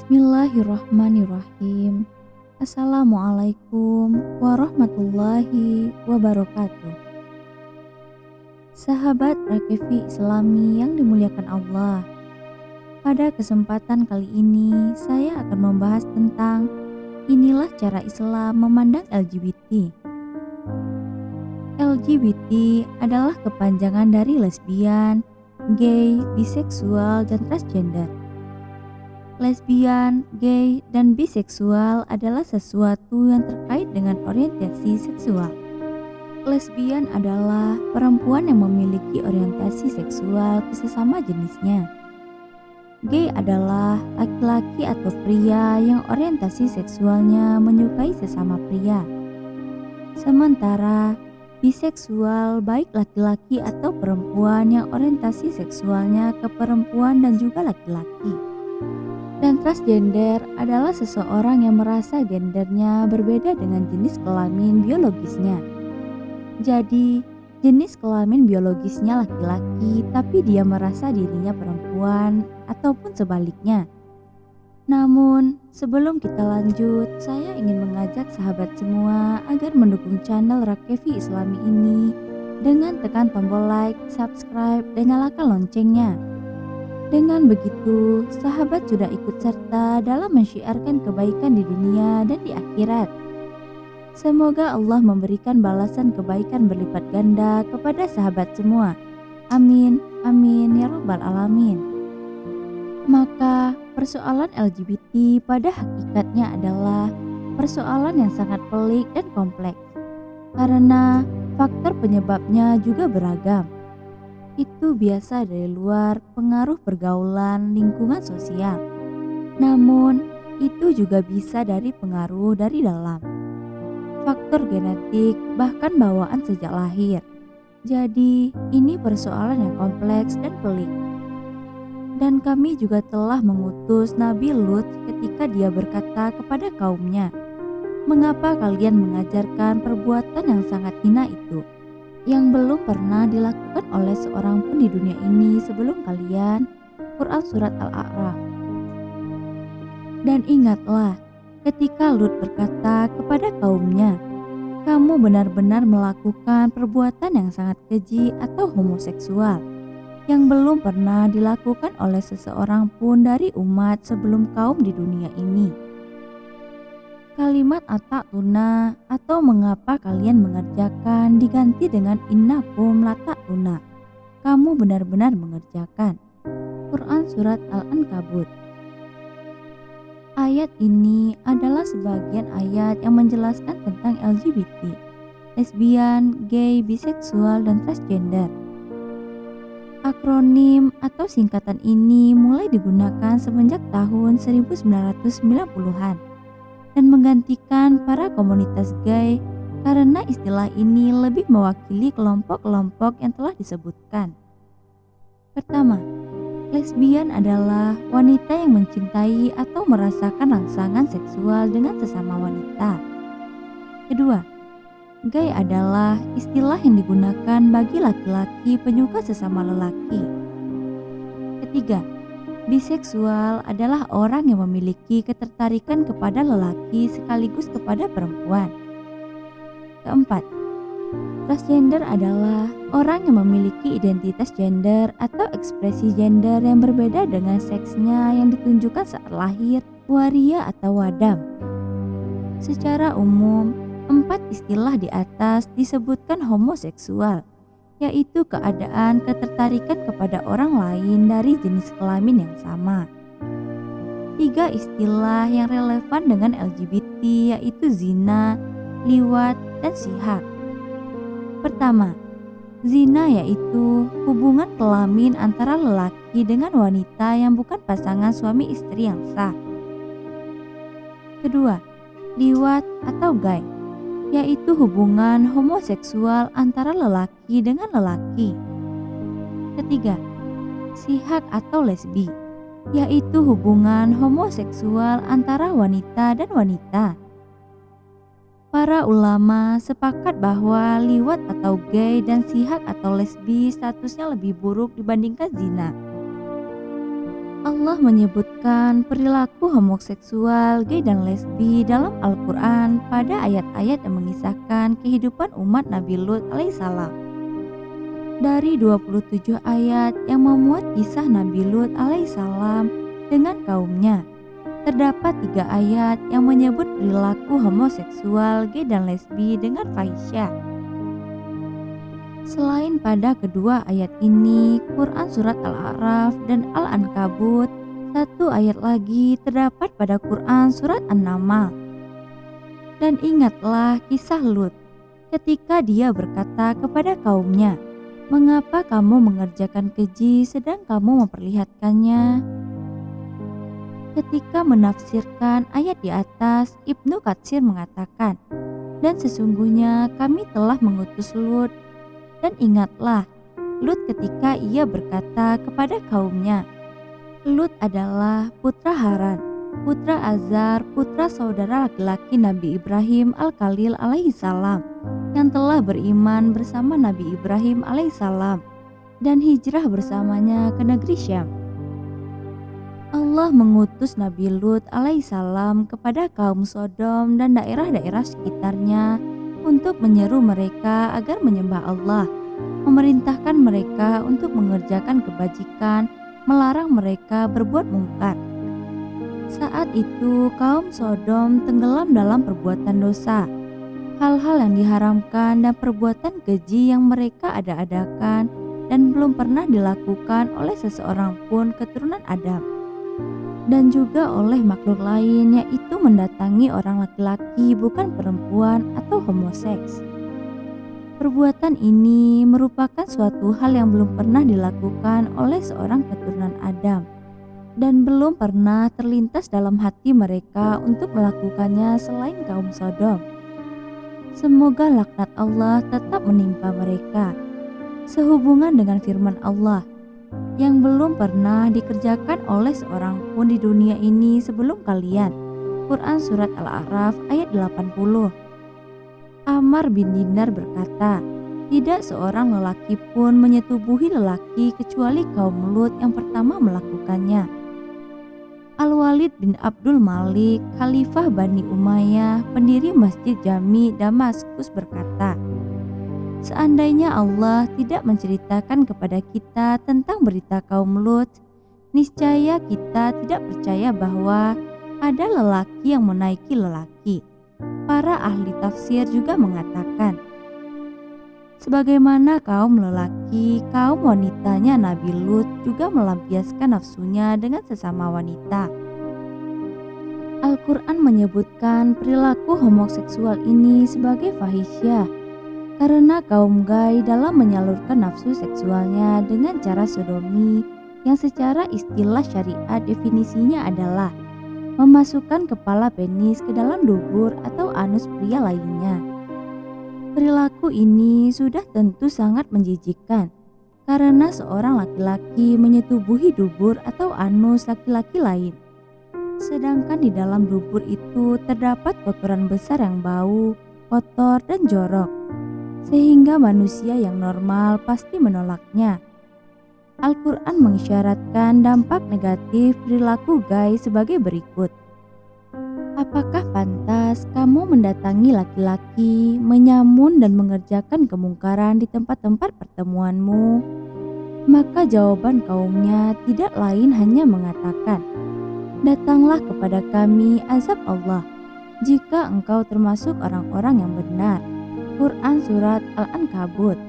Bismillahirrahmanirrahim. Assalamualaikum warahmatullahi wabarakatuh. Sahabat Rakevi Islami yang dimuliakan Allah. Pada kesempatan kali ini saya akan membahas tentang inilah cara Islam memandang LGBT. LGBT adalah kepanjangan dari lesbian, gay, biseksual, dan transgender. Lesbian, gay, dan biseksual adalah sesuatu yang terkait dengan orientasi seksual. Lesbian adalah perempuan yang memiliki orientasi seksual ke sesama jenisnya. Gay adalah laki-laki atau pria yang orientasi seksualnya menyukai sesama pria. Sementara biseksual baik laki-laki atau perempuan yang orientasi seksualnya ke perempuan dan juga laki-laki. Dan transgender adalah seseorang yang merasa gendernya berbeda dengan jenis kelamin biologisnya. Jadi, jenis kelamin biologisnya laki-laki tapi dia merasa dirinya perempuan ataupun sebaliknya. Namun, sebelum kita lanjut, saya ingin mengajak sahabat semua agar mendukung channel Rakevi Islami ini dengan tekan tombol like, subscribe, dan nyalakan loncengnya. Dengan begitu, sahabat sudah ikut serta dalam mensyiarkan kebaikan di dunia dan di akhirat. Semoga Allah memberikan balasan kebaikan berlipat ganda kepada sahabat semua. Amin, amin ya rabbal alamin. Maka, persoalan LGBT pada hakikatnya adalah persoalan yang sangat pelik dan kompleks. Karena faktor penyebabnya juga beragam. Itu biasa dari luar pengaruh pergaulan lingkungan sosial. Namun, itu juga bisa dari pengaruh dari dalam. Faktor genetik bahkan bawaan sejak lahir. Jadi, ini persoalan yang kompleks dan pelik. Dan kami juga telah mengutus Nabi Lut ketika dia berkata kepada kaumnya, "Mengapa kalian mengajarkan perbuatan yang sangat hina itu? Yang belum pernah dilakukan oleh seorang pun di dunia ini sebelum kalian." Quran Surat Al-A'raf. Dan ingatlah ketika Lut berkata kepada kaumnya, "Kamu benar-benar melakukan perbuatan yang sangat keji atau homoseksual yang belum pernah dilakukan oleh seseorang pun dari umat sebelum kaum di dunia ini." Kalimat atatuna atau mengapa kalian mengerjakan diganti dengan innakum latatuna. Kamu benar-benar mengerjakan. Quran Surat Al-Ankabut. Ayat ini adalah sebagian ayat yang menjelaskan tentang LGBT, lesbian, gay, biseksual, dan transgender. Akronim atau singkatan ini mulai digunakan semenjak tahun 1990-an. Dan menggantikan para komunitas gay karena istilah ini lebih mewakili kelompok-kelompok yang telah disebutkan. Pertama, lesbian adalah wanita yang mencintai atau merasakan rangsangan seksual dengan sesama wanita. Kedua, gay adalah istilah yang digunakan bagi laki-laki penyuka sesama lelaki. Ketiga, biseksual adalah orang yang memiliki ketertarikan kepada lelaki sekaligus kepada perempuan. Keempat, transgender adalah orang yang memiliki identitas gender atau ekspresi gender yang berbeda dengan seksnya yang ditunjukkan saat lahir, waria atau wadam. Secara umum, 4 istilah di atas disebutkan homoseksual, yaitu keadaan ketertarikan kepada orang lain dari jenis kelamin yang sama. 3 istilah yang relevan dengan LGBT yaitu zina, liwat, dan sihak. Pertama, zina yaitu hubungan kelamin antara lelaki dengan wanita yang bukan pasangan suami istri yang sah. Kedua, liwat atau gay, yaitu hubungan homoseksual antara lelaki dengan lelaki. Ketiga, sihak atau lesbi, yaitu hubungan homoseksual antara wanita dan wanita. Para ulama sepakat bahwa liwat atau gay dan sihak atau lesbi statusnya lebih buruk dibandingkan zina. Allah menyebutkan perilaku homoseksual, gay dan lesbi dalam Al-Quran pada ayat-ayat yang mengisahkan kehidupan umat Nabi Lut alaihissalam. Dari 27 ayat yang memuat kisah Nabi Lut alaihissalam dengan kaumnya, terdapat 3 ayat yang menyebut perilaku homoseksual, gay dan lesbi dengan fahisyah. Selain pada kedua ayat ini, Quran Surat Al-A'raf dan Al-Ankabut, satu ayat lagi terdapat pada Quran Surat An-Naml. Dan ingatlah kisah Lut, ketika dia berkata kepada kaumnya, "Mengapa kamu mengerjakan keji sedang kamu memperlihatkannya?" Ketika menafsirkan ayat di atas, Ibnu Katsir mengatakan, "Dan sesungguhnya kami telah mengutus Lut. Dan ingatlah, Lut ketika ia berkata kepada kaumnya, Lut adalah putra Haran, putra Azar, putra saudara laki-laki Nabi Ibrahim Al-Khalil alaihissalam, yang telah beriman bersama Nabi Ibrahim alaihissalam dan hijrah bersamanya ke negeri Syam." Allah mengutus Nabi Lut alaihissalam kepada kaum Sodom dan daerah-daerah sekitarnya untuk menyeru mereka agar menyembah Allah, memerintahkan mereka untuk mengerjakan kebajikan, melarang mereka berbuat mungkar. Saat itu kaum Sodom tenggelam dalam perbuatan dosa, hal-hal yang diharamkan dan perbuatan keji yang mereka ada-adakan dan belum pernah dilakukan oleh seseorang pun keturunan Adam, dan juga oleh makhluk lain, yaitu mendatangi orang laki-laki bukan perempuan atau homoseks. Perbuatan ini merupakan suatu hal yang belum pernah dilakukan oleh seorang keturunan Adam dan belum pernah terlintas dalam hati mereka untuk melakukannya selain kaum Sodom. Semoga laknat Allah tetap menimpa mereka. Sehubungan dengan firman Allah yang belum pernah dikerjakan oleh seorang pun di dunia ini sebelum kalian. Quran Surat Al-A'raf ayat 80. Ammar bin Dinar berkata, "Tidak seorang lelaki pun menyetubuhi lelaki kecuali kaum Lut yang pertama melakukannya." Al-Walid bin Abdul Malik, Khalifah Bani Umayyah, pendiri Masjid Jami Damaskus berkata, "Seandainya Allah tidak menceritakan kepada kita tentang berita kaum Lut, niscaya kita tidak percaya bahwa ada lelaki yang menaiki lelaki." Para ahli tafsir juga mengatakan, sebagaimana kaum lelaki, kaum wanitanya Nabi Lut juga melampiaskan nafsunya dengan sesama wanita. Al-Quran menyebutkan perilaku homoseksual ini sebagai fahisyah karena kaum gay dalam menyalurkan nafsu seksualnya dengan cara sodomi yang secara istilah syariat definisinya adalah memasukkan kepala penis ke dalam dubur atau anus pria lainnya. Perilaku ini sudah tentu sangat menjijikkan karena seorang laki-laki menyetubuhi dubur atau anus laki-laki lain. Sedangkan di dalam dubur itu terdapat kotoran besar yang bau, kotor dan jorok, sehingga manusia yang normal pasti menolaknya. Al-Quran mengisyaratkan dampak negatif perilaku gay sebagai berikut. Apakah pantas kamu mendatangi laki-laki, menyamun dan mengerjakan kemungkaran di tempat-tempat pertemuanmu? Maka jawaban kaumnya tidak lain hanya mengatakan, "Datanglah kepada kami azab Allah, jika engkau termasuk orang-orang yang benar." Quran Surat Al-Ankabut.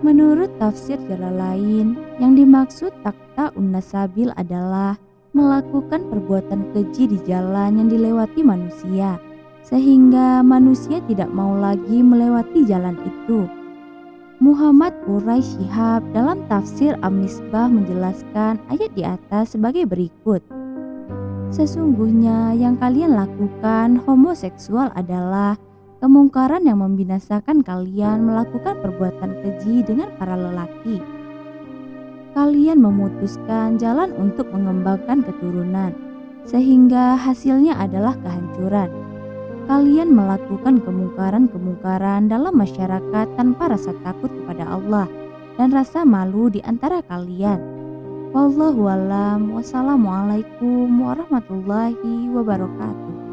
Menurut tafsir jalan lain, yang dimaksud taqta'un nasabil adalah melakukan perbuatan keji di jalan yang dilewati manusia, sehingga manusia tidak mau lagi melewati jalan itu. Muhammad Quraish Shihab dalam tafsir Am-Misbah menjelaskan ayat di atas sebagai berikut. Sesungguhnya yang kalian lakukan homoseksual adalah kemungkaran yang membinasakan kalian melakukan perbuatan keji dengan para lelaki. Kalian memutuskan jalan untuk mengembangkan keturunan, sehingga hasilnya adalah kehancuran. Kalian melakukan kemungkaran-kemungkaran dalam masyarakat tanpa rasa takut kepada Allah dan rasa malu di antara kalian. Wallahualam. Wassalamualaikum warahmatullahi wabarakatuh.